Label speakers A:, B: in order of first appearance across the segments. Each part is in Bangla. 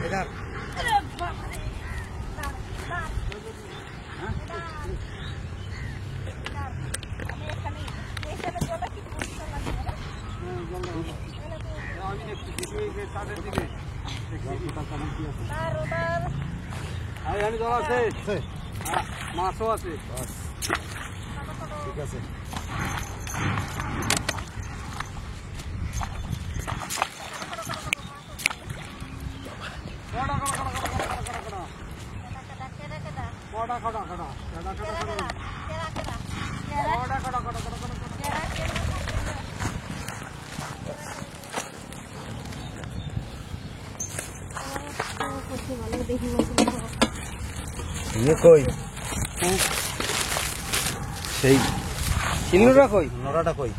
A: इधर জল আছে মাছও আছে ঠিক আছে ये कोई সেই চিনুরা কই নরাটা কই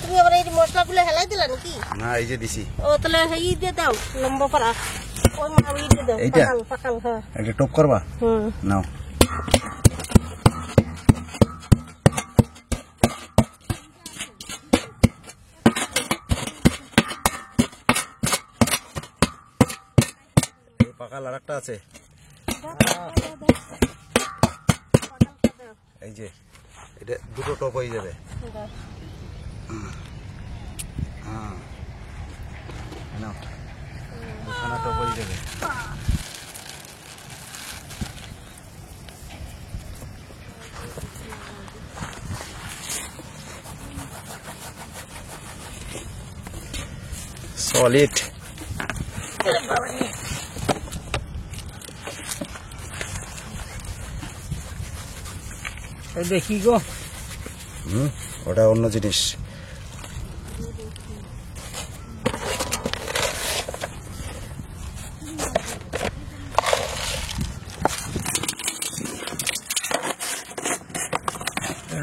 B: তুমি আবার এই মশলাগুলো হেলাই দিলা নাকি
A: না এই যে দিছি
B: ও তাহলে হেই দিয়ে দাও লম্বা পারা ওই মাছ দিয়ে দাও
A: এইটা
B: পাকাল হ্যাঁ
A: এটা টপ করবা নাও এই পাকাল আরেকটা আছে এই যে এটা দুটো টপ হয়ে যাবে হ্যাঁ নাও দুখানা টপ হয়ে যাবে সলিড
B: দেখি গো
A: ওটা অন্য জিনিস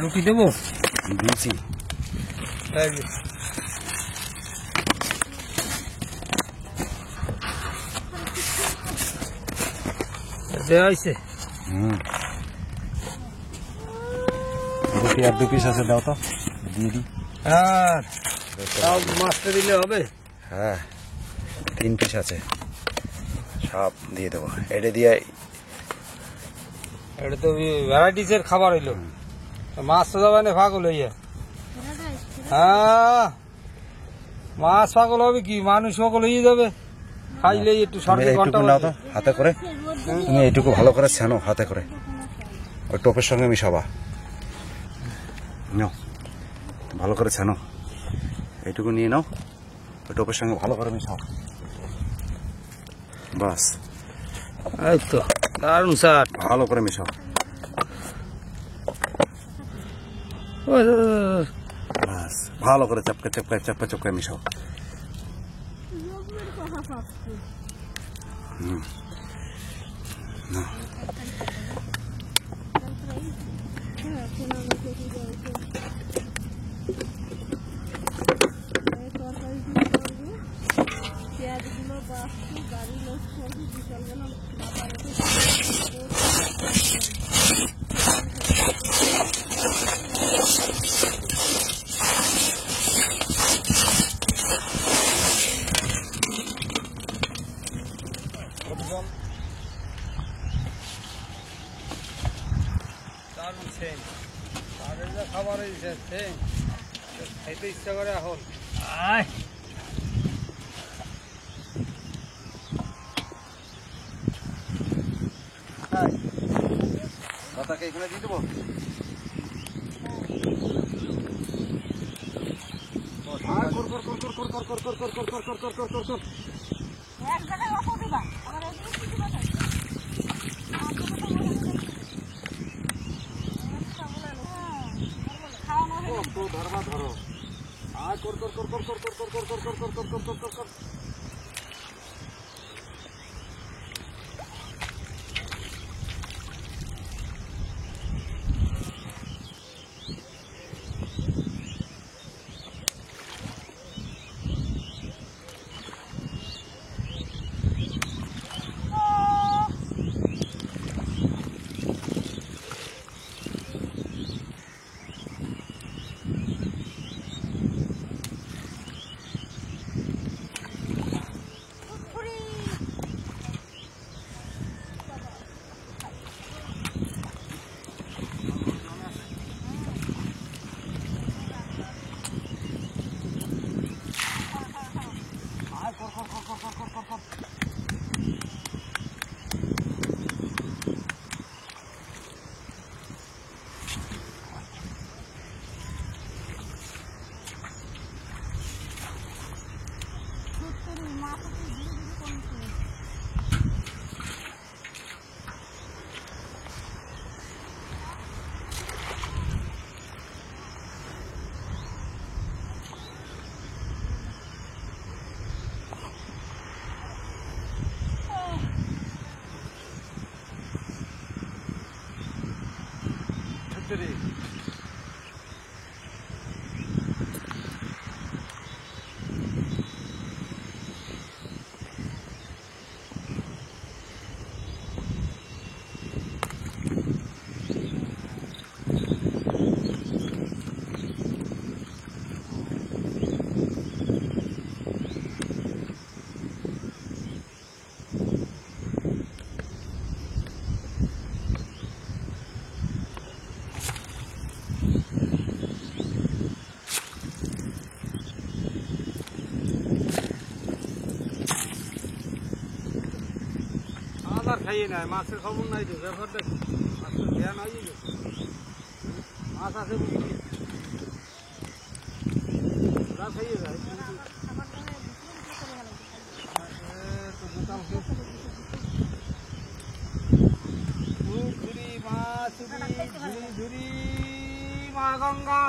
B: রুটি দেবো
A: দিয়েছি
B: দেওয়া হয়েছে
A: রুটি আর 2 পিস আছে দাও তো দিয়ে দিই
B: হ্যাঁ তাও মাছটা দিলে হবে
A: হ্যাঁ 3 পিস আছে সব দিয়ে দেবো এটা দিয়ে
B: এটা তো ভ্যারাইটিসের খাবার হইলো মাছ তো যাবে না পাগল হইয়া হ্যাঁ মাছ পাগল হবে কি মানুষ পাগল হয়ে যাবে খাইলে একটু সরকারি ঘন্টা
A: নাও তো হাতে করে তুমি এইটুকু ভালো করে ছানো হাতে করে ওই টোপের সঙ্গে মিশাবা নাও ভালো করে ছানো এইটুকু নিয়ে নাও ওই টোপের সঙ্গে ভালো করে মিশাও বাস
B: এই তো দারুণ স্যার
A: ভালো করে মিশাও বাস ভালো করে চাপকা চাপকা চাপকা চাপকা মিশাও না
B: খাবার খাইতে ইচ্ছা করে এখন
A: দাদাকে এখানে দিয়ে দেবো ধরবা ধরো আর কর কর কর কর কর কর কর কর কর কর কর কর কর কর কর উঠছে রে।
B: আর খাইয়ে নেয়, মাছের খবর নাই তো, ব্যাপারটা কি? মাছের ধ্যান হয়ে গেছে। মাছ আছে বুঝলি, ওরা খাইয়ে যায়। তো গোটাল ধুরি মাছ, ধুরি ধুরি মা গঙ্গা।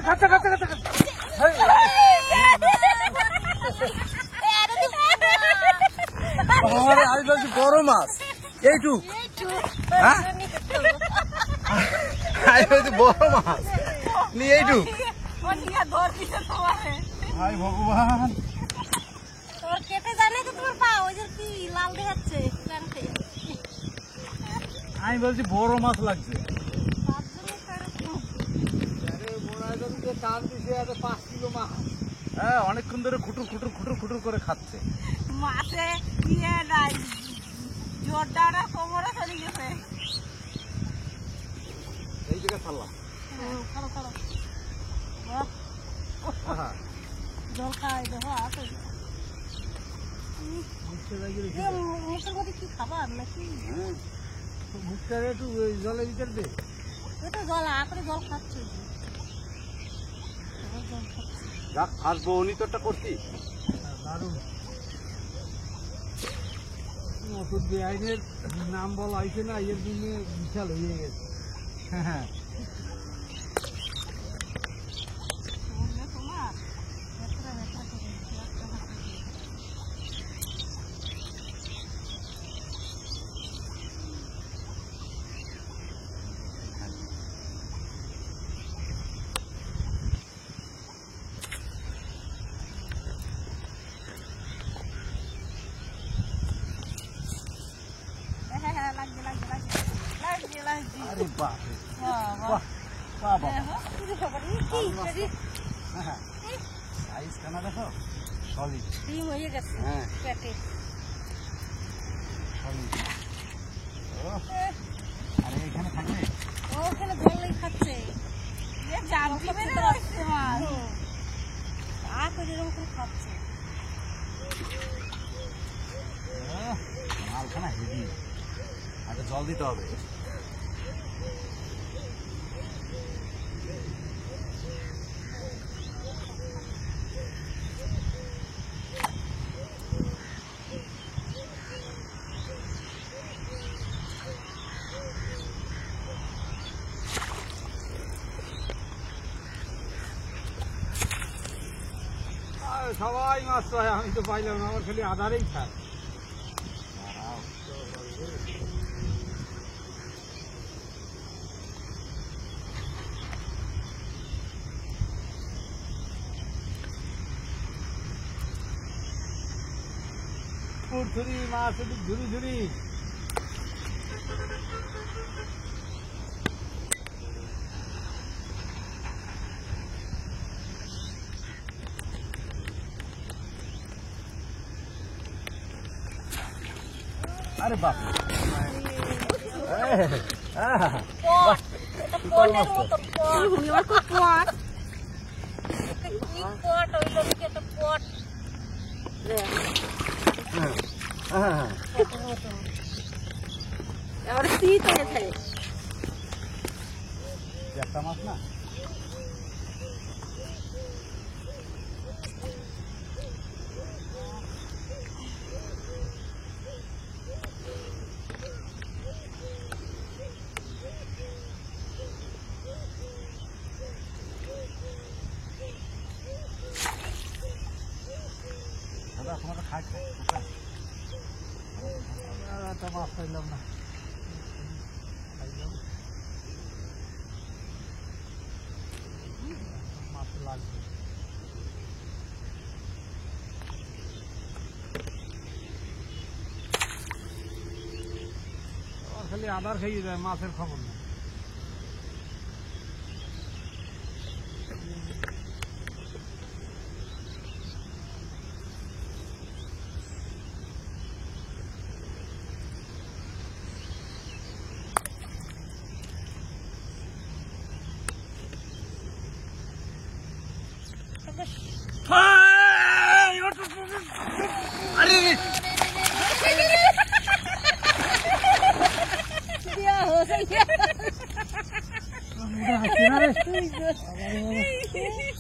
B: খাচ্ছে খাচ্ছে খাচ্ছে খাচ্ছে। আমি বলছি বড় মাছ এইটুক, হ্যাঁ আমি বলছি বড় মাছ নিয়ে এইটুক। হাই ভগবান, আমি বলছি বড় মাছ লাগছে। টান দিছে 5 কিলো মাছ। হ্যাঁ, অনেকক্ষণ ধরে খুটুর খুটুর খুটুর খুটুর করে খাচ্ছে।
C: মাছে ইয়ে নাই, জোরদার কোমরে চলে গেছে।
A: এই জায়গায় ছাড়লাম।
C: খালো খালো, জল খাই দেখো আছে। মুখের মধ্যে কি খাবার নাকি?
B: মুখটা একটু জলের ভিতর দে।
C: ওটা জল করে জল খাচ্ছে।
A: যাক, আসবো উনি তো একটা করছি।
B: দারুণ ওষুধ বেআইনের নাম বলা হয়েছে না, এর জন্য বিশাল হয়ে গেছে। হ্যাঁ, আরে বাপ রে, বাহ বাহ বাহ, সাইজ খানা দেখো, সলিড।
C: হয়ে গেছে
A: হ্যাঁ,
C: পেটে।
A: সলিড। আরে এখানে থাকবে,
C: ওখানে জলই খাচ্ছে। খাচ্ছে
A: মালখানা হেভি, আগে জল দিতে হবে।
B: সবাই মাছ পায়, আমি তো পাইলাম না, আমার খালি আধারেই খায়। ধুরি মাছ ধুরি ধুরি। আরে বাপ, একটা মাছ না, দাদা তোমাকে একটা মাছ পাইলাম না মাছ লাগবে খালি আদার খাইয়ে যায় মাছের খবর না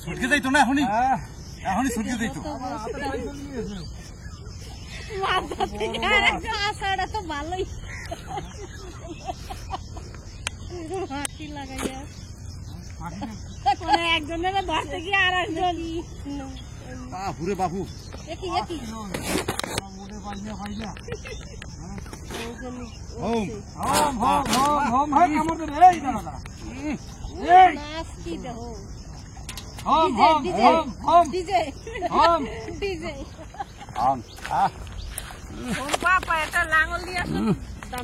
A: ছুটকে যাইতো না এখনই এখনই ছুটকে যাইতো
C: আশাটা তো ভালোই মাটি লাগাইয়া মানে একজনের ধরতে গিয়ে আর একজন
A: বাপুরে বাপু
C: একই একই
A: হোম
C: নাচ কি দেহ ডিজে বাবা এটা লাঙল দিয়ে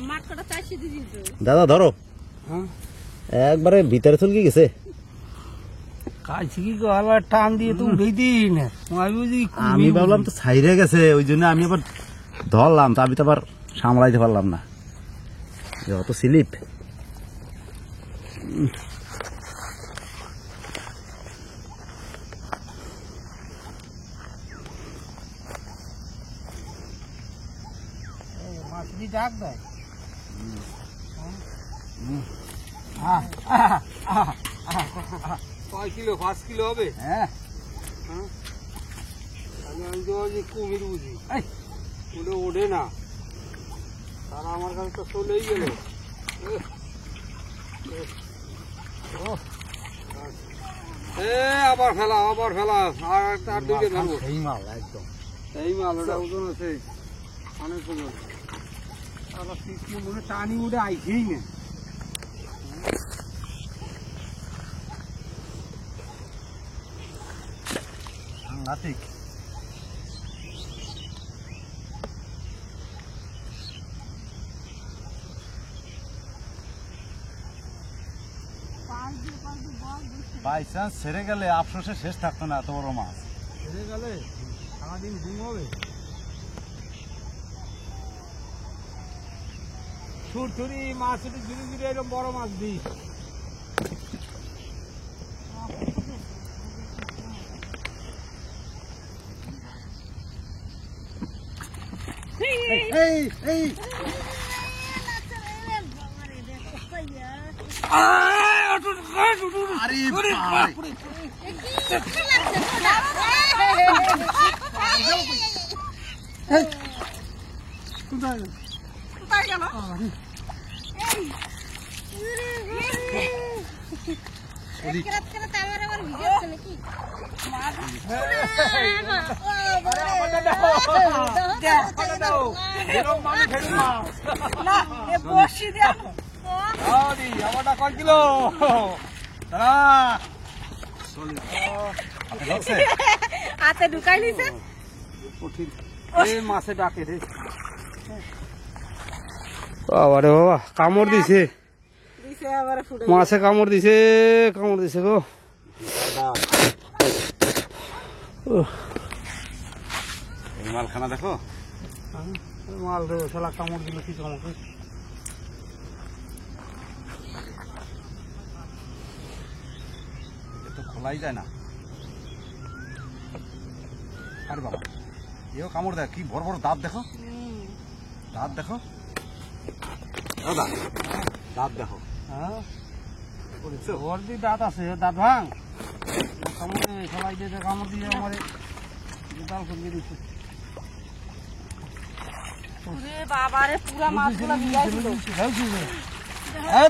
C: মাঠ কটা চাষি দিদি তো
A: দাদা ধরো একবারে ভিতরে চলকে গেছে
B: টান দিয়ে তুমি উঠেই না
A: আমি ভাবলাম তো ছাইরে গেছে ওই জন্য আমি আবার ধরলাম তো আমি তো আবার সামলাইতে পারলাম না অত স্লিপ
B: মাছটি ডাক দেয় কয় কিলো 5 কিলো হবে
A: হ্যাঁ
B: আমি তো ওই কুমির বুঝি ওটা ওঠে না তারা আমার কাছে তো চলেই গেল আবার ফেলা আর তার দুইটা ধরবো
A: এই মাল একদম
B: এই মাল ওটা ওজন আছে অনেক ওজন আবার মনে টানি উঠে আইছেই না
A: সাংঘাতিক বাই চান্স ছেড়ে গেলে আফসোসে শেষ থাকতো না এত বড় মাছ
B: ছেড়ে গেলে সারাদিন ঘুম হবে ছুরছুরি মাছ ধীরে ধীরে এরকম বড় মাছ দিই কয় কিলো
C: হাতে ঢুকাই নিছে
B: মাছে ডাকে রে বাবা রে বাবা কামড় দিছে মাছে কামড় দিছে গো
A: এই মালখানা দেখো
B: মাল রে শালা কামড় দিল কি কামড়
A: তো খোলাই যায় না আরে বাবা এও কামড় দেয় কি বড় বড় দাঁত দেখো দাঁত দেখো দাদা দাঁত দেখো
B: হ্যাঁ ওর দি দাঁত আছে দাঁত ভাঙ কামড় সবাই দিয়ে কামড় দিয়ে আমার দাল করিয়ে দিচ্ছে
C: বাবারে পুরা মাছগুলো ভিজাইছিল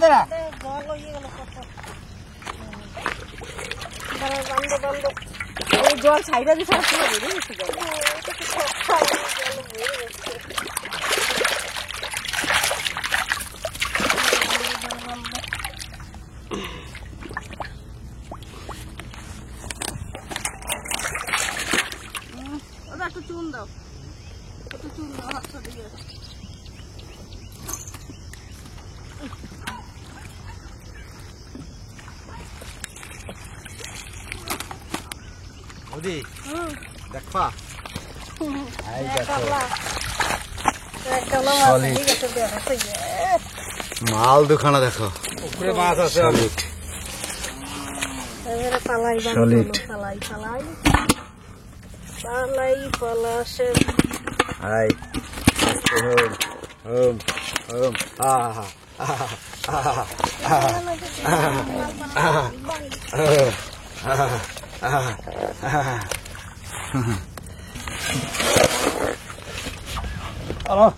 B: দাদা
C: জল হয়ে গেল কত বন্ধ এই জল ছাইরা দিছে আর পুরো বেরিয়ে গেছে জল। ওটা একটু চুন দাও, একটু চুন দাও হাতটা দিয়ে।
A: বৌদি দেখবা এই দেখো মাল দুখানা দেখো
B: উপরে মাছ আছে
A: সলিড সলিড হাই হোম হোম আহা আহা আহা
B: আলো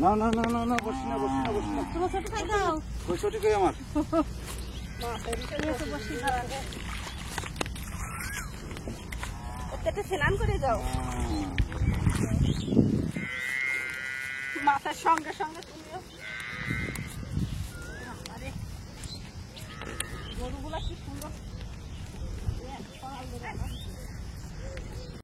B: না না না না না বসি না বসি না বসি না
C: তোমার ছোট খাই দাও।
B: ওই ছুটি কই আমার
C: একটু স্নান করে যাও, মাথার সঙ্গে সঙ্গে তুমিও